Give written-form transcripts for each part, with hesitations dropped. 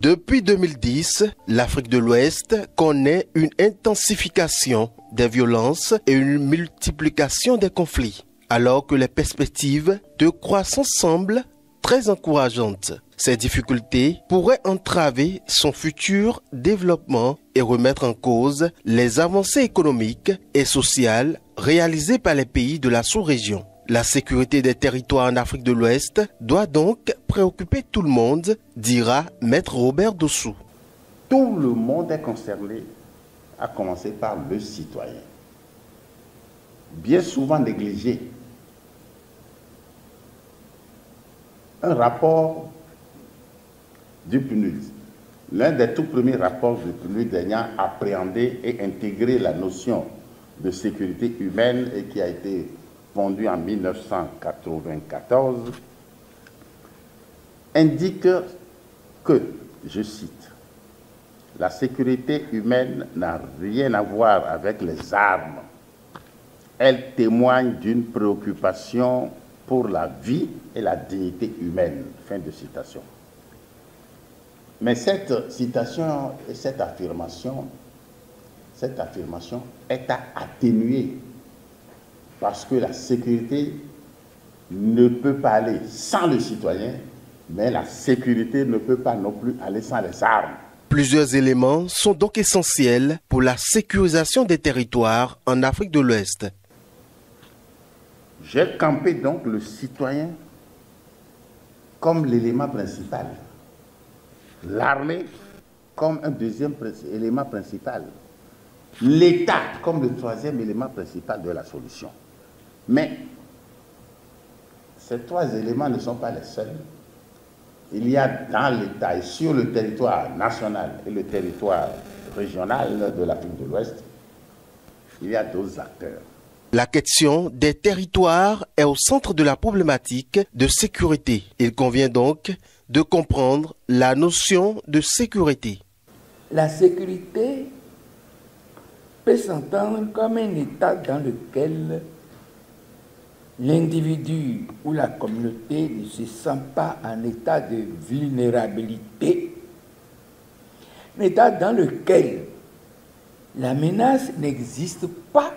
Depuis 2010, l'Afrique de l'Ouest connaît une intensification des violences et une multiplication des conflits, alors que les perspectives de croissance semblent très encourageantes. Ces difficultés pourraient entraver son futur développement et remettre en cause les avancées économiques et sociales réalisées par les pays de la sous-région. La sécurité des territoires en Afrique de l'Ouest doit donc préoccuper tout le monde, dira Maître Robert Dossou. Tout le monde est concerné, à commencer par le citoyen. Bien souvent négligé. Un rapport du PNUD, l'un des tout premiers rapports du PNUD ayant appréhendé et intégré la notion de sécurité humaine et qui a été pondu en 1994, indique que, je cite, « La sécurité humaine n'a rien à voir avec les armes. Elle témoigne d'une préoccupation pour la vie et la dignité humaine. » Fin de citation. Mais cette citation et cette affirmation est à atténuer parce que la sécurité ne peut pas aller sans le citoyen, mais la sécurité ne peut pas non plus aller sans les armes. Plusieurs éléments sont donc essentiels pour la sécurisation des territoires en Afrique de l'Ouest. J'ai campé donc le citoyen comme l'élément principal, l'armée comme un deuxième élément principal, l'État comme le troisième élément principal de la solution. Mais ces trois éléments ne sont pas les seuls. Il y a dans l'État et sur le territoire national et le territoire régional de l'Afrique de l'Ouest, il y a d'autres acteurs. La question des territoires est au centre de la problématique de sécurité. Il convient donc de comprendre la notion de sécurité. La sécurité peut s'entendre comme un état dans lequel l'individu ou la communauté ne se sent pas en état de vulnérabilité, un état dans lequel la menace n'existe pas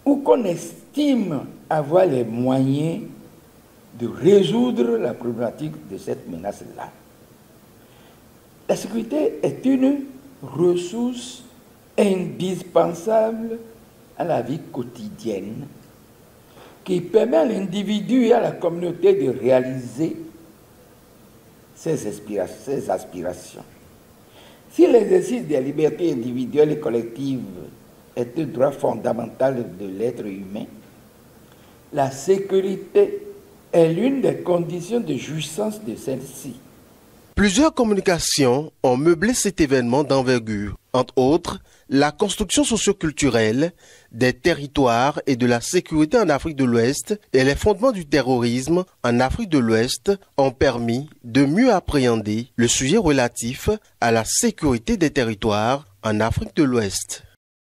ou qu'on estime avoir les moyens de résoudre la problématique de cette menace-là. La sécurité est une ressource indispensable à la vie quotidienne qui permet à l'individu et à la communauté de réaliser ses aspirations. Si l'exercice des libertés individuelles et collectives est un droit fondamental de l'être humain, la sécurité est l'une des conditions de jouissance de celle-ci. Plusieurs communications ont meublé cet événement d'envergure, entre autres la construction socioculturelle des territoires et de la sécurité en Afrique de l'Ouest et les fondements du terrorisme en Afrique de l'Ouest ont permis de mieux appréhender le sujet relatif à la sécurité des territoires en Afrique de l'Ouest.